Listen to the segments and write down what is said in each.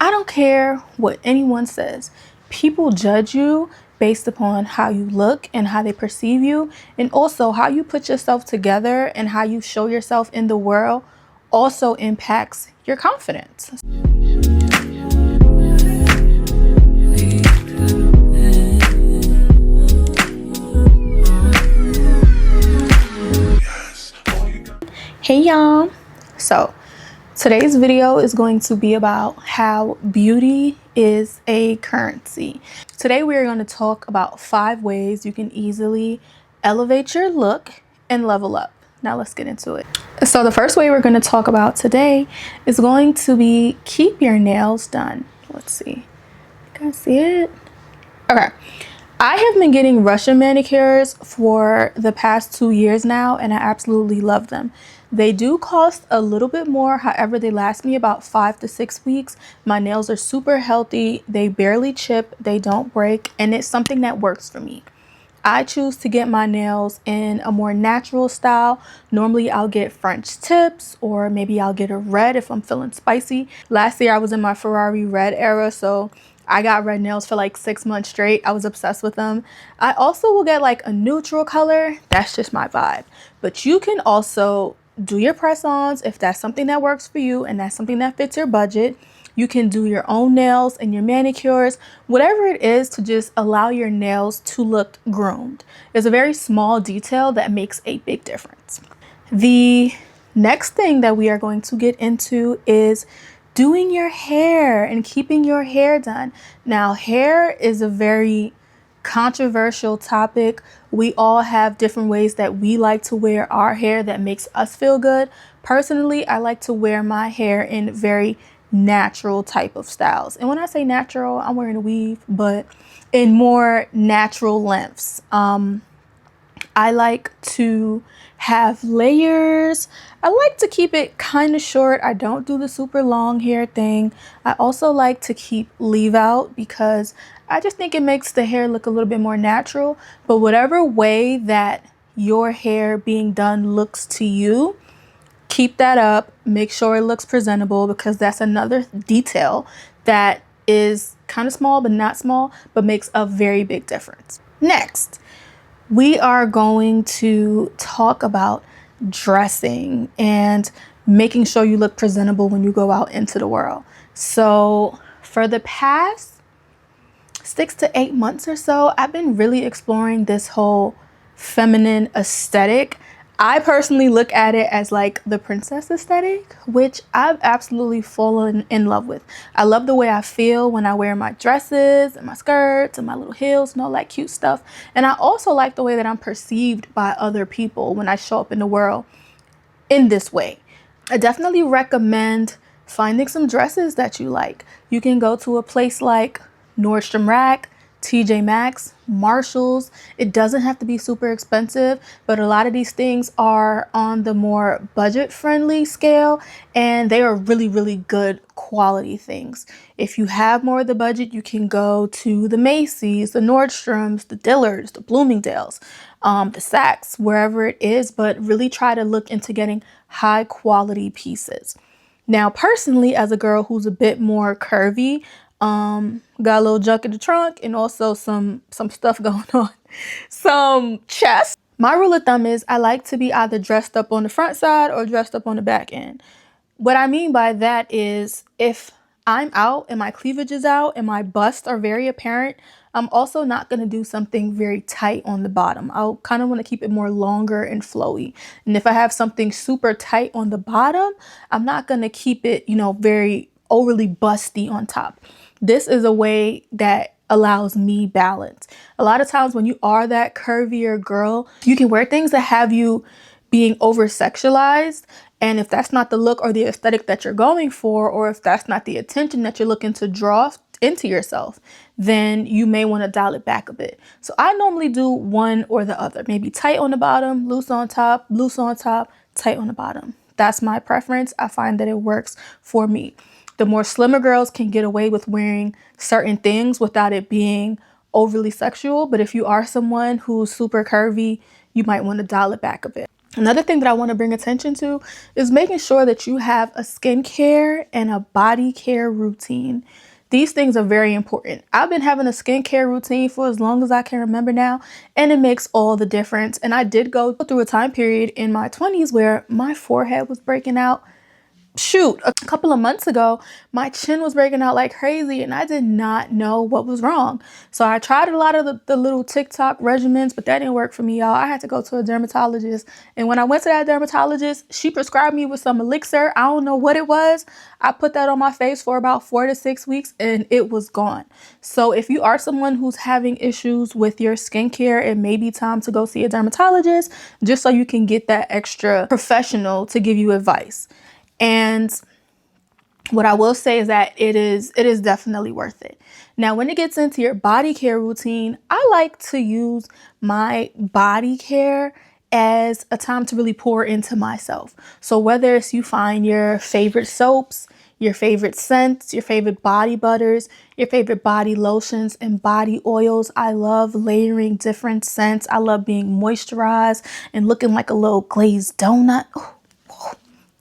I don't care what anyone says. People judge you based upon how you look and how they perceive you, and also how you put yourself together and how you show yourself in the world also impacts your confidence. Hey y'all. So today's video is going to be about how beauty is a currency. Today we are going to talk about 5 ways you can easily elevate your look and level up. Now let's get into it. So the first way we're going to talk about today is going to be keep your nails done. Let's see. You guys see it? Okay. I have been getting Russian manicures for the past 2 years now, and I absolutely love them. They do cost a little bit more, however, they last me about 5 to 6 weeks. My nails are super healthy, they barely chip, they don't break, and it's something that works for me. I choose to get my nails in a more natural style. Normally I'll get French tips, or maybe I'll get a red if I'm feeling spicy. Last year I was in my Ferrari red era, so I got red nails for like 6 months straight. I was obsessed with them. I also will get like a neutral color. That's just my vibe. But you can also do your press-ons if that's something that works for you and that's something that fits your budget. You can do your own nails and your manicures, whatever it is, to just allow your nails to look groomed. It's a very small detail that makes a big difference. The next thing that we are going to get into is doing your hair and keeping your hair done. Now, hair is a very controversial topic. We all have different ways that we like to wear our hair that makes us feel good. Personally, I like to wear my hair in very natural type of styles. And when I say natural, I'm wearing a weave, but in more natural lengths. I like to have layers. I like to keep it kind of short. I don't do the super long hair thing. I also like to keep leave out because I just think it makes the hair look a little bit more natural. But whatever way that your hair being done looks to you, keep that up. Make sure it looks presentable, because that's another detail that is kind of small but not small, but makes a very big difference. Next, we are going to talk about dressing and making sure you look presentable when you go out into the world. So for the past 6 to 8 months or so, I've been really exploring this whole feminine aesthetic. I personally look at it as like the princess aesthetic, which I've absolutely fallen in love with. I love the way I feel when I wear my dresses and my skirts and my little heels and all that cute stuff. And I also like the way that I'm perceived by other people when I show up in the world in this way. I definitely recommend finding some dresses that you like. You can go to a place like Nordstrom Rack, TJ Maxx, Marshalls. It doesn't have to be super expensive, but a lot of these things are on the more budget friendly scale, and they are really, really good quality things. If you have more of the budget, you can go to the Macy's, the Nordstroms, the Dillards, the Bloomingdale's, the Saks, wherever it is, but really try to look into getting high quality pieces. Now, personally, as a girl who's a bit more curvy, got a little junk in the trunk and also some stuff going on, some chest. My rule of thumb is I like to be either dressed up on the front side or dressed up on the back end. What I mean by that is if I'm out and my cleavage is out and my busts are very apparent, I'm also not going to do something very tight on the bottom. I'll kind of want to keep it more longer and flowy. And if I have something super tight on the bottom, I'm not going to keep it, very overly busty on top. This is a way that allows me balance. A lot of times when you are that curvier girl, you can wear things that have you being over sexualized. And if that's not the look or the aesthetic that you're going for, or if that's not the attention that you're looking to draw into yourself, then you may want to dial it back a bit. So I normally do one or the other, maybe tight on the bottom, loose on top, tight on the bottom. That's my preference. I find that it works for me. The more slimmer girls can get away with wearing certain things without it being overly sexual. But if you are someone who's super curvy, you might want to dial it back a bit. Another thing that I want to bring attention to is making sure that you have a skincare and a body care routine. These things are very important. I've been having a skincare routine for as long as I can remember now, and it makes all the difference. And I did go through a time period in my 20s where my forehead was breaking out. Shoot, a couple of months ago, my chin was breaking out like crazy and I did not know what was wrong. So I tried a lot of the little TikTok regimens, but that didn't work for me, y'all. I had to go to a dermatologist. And when I went to that dermatologist, she prescribed me with some elixir. I don't know what it was. I put that on my face for about 4 to 6 weeks and it was gone. So if you are someone who's having issues with your skincare, it may be time to go see a dermatologist just so you can get that extra professional to give you advice. And what I will say is that it is definitely worth it. Now, when it gets into your body care routine, I like to use my body care as a time to really pour into myself. So whether it's you find your favorite soaps, your favorite scents, your favorite body butters, your favorite body lotions and body oils. I love layering different scents. I love being moisturized and looking like a little glazed donut.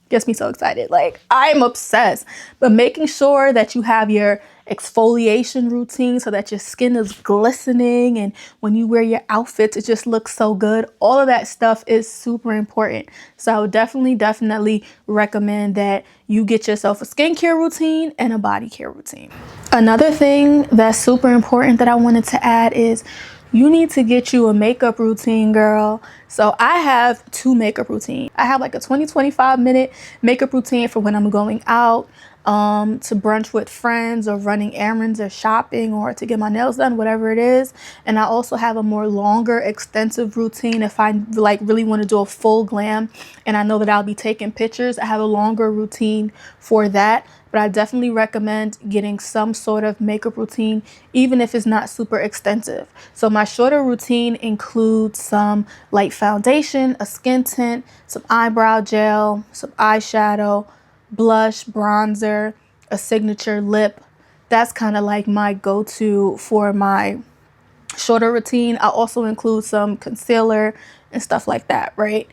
Gets me so excited. Like, I'm obsessed. But making sure that you have your exfoliation routine so that your skin is glistening, and when you wear your outfits, it just looks so good. All of that stuff is super important. So I would definitely recommend that you get yourself a skincare routine and a body care routine. Another thing that's super important that I wanted to add is you need to get you a makeup routine, girl. So I have 2 makeup routines. I have like a 25 minute makeup routine for when I'm going out to brunch with friends or running errands or shopping or to get my nails done, whatever it is. And I also have a more longer, extensive routine if I like really want to do a full glam and I know that I'll be taking pictures. I have a longer routine for that. But I definitely recommend getting some sort of makeup routine, even if it's not super extensive. So my shorter routine includes some light foundation, a skin tint, some eyebrow gel, some eyeshadow, blush, bronzer, a signature lip. That's kind of like my go-to for my shorter routine. I also include some concealer and stuff like that, right?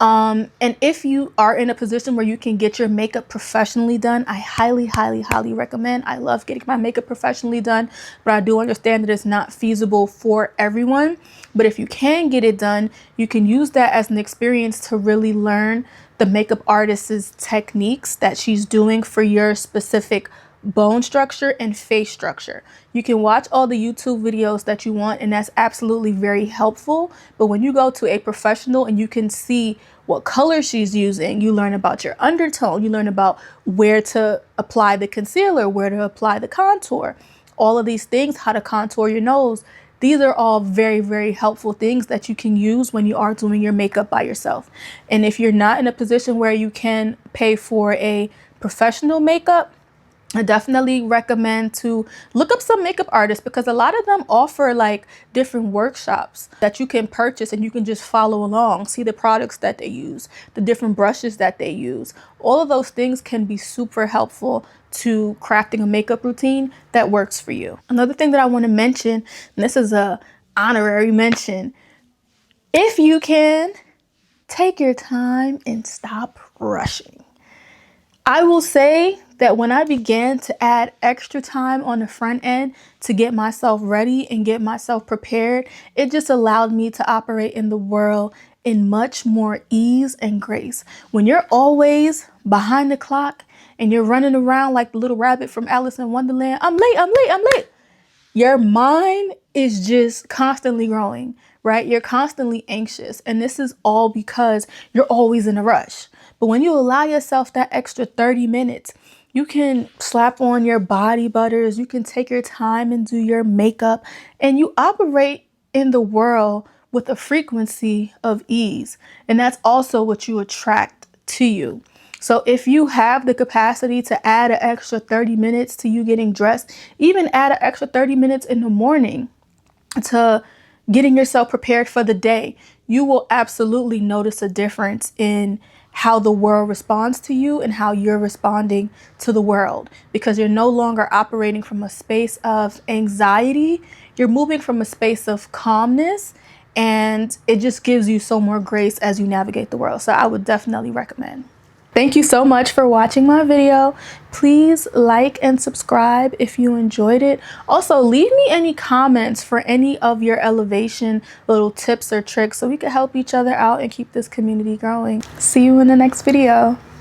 And if you are in a position where you can get your makeup professionally done, I highly recommend. I love getting my makeup professionally done, but I do understand that it's not feasible for everyone. But if you can get it done, you can use that as an experience to really learn the makeup artist's techniques that she's doing for your specific bone structure and face structure. You can watch all the YouTube videos that you want, and that's absolutely very helpful. But when you go to a professional and you can see what color she's using, you learn about your undertone, you learn about where to apply the concealer, where to apply the contour, all of these things, how to contour your nose. These are all very helpful things that you can use when you are doing your makeup by yourself. And if you're not in a position where you can pay for a professional makeup, I definitely recommend to look up some makeup artists, because a lot of them offer like different workshops that you can purchase and you can just follow along, see the products that they use, the different brushes that they use. All of those things can be super helpful to crafting a makeup routine that works for you. Another thing that I want to mention, and this is a honorary mention, if you can, take your time and stop rushing. I will say that when I began to add extra time on the front end to get myself ready and get myself prepared, it just allowed me to operate in the world in much more ease and grace. When you're always behind the clock and you're running around like the little rabbit from Alice in Wonderland, I'm late. Your mind is just constantly growing, right? You're constantly anxious. And this is all because you're always in a rush. But when you allow yourself that extra 30 minutes, you can slap on your body butters, you can take your time and do your makeup, and you operate in the world with a frequency of ease. And that's also what you attract to you. So if you have the capacity to add an extra 30 minutes to you getting dressed, even add an extra 30 minutes in the morning to getting yourself prepared for the day, you will absolutely notice a difference in how the world responds to you and how you're responding to the world, because you're no longer operating from a space of anxiety. You're moving from a space of calmness and it just gives you so more grace as you navigate the world. So I would definitely recommend. Thank you so much for watching my video. Please like and subscribe if you enjoyed it. Also, leave me any comments for any of your elevation little tips or tricks so we can help each other out and keep this community growing. See you in the next video.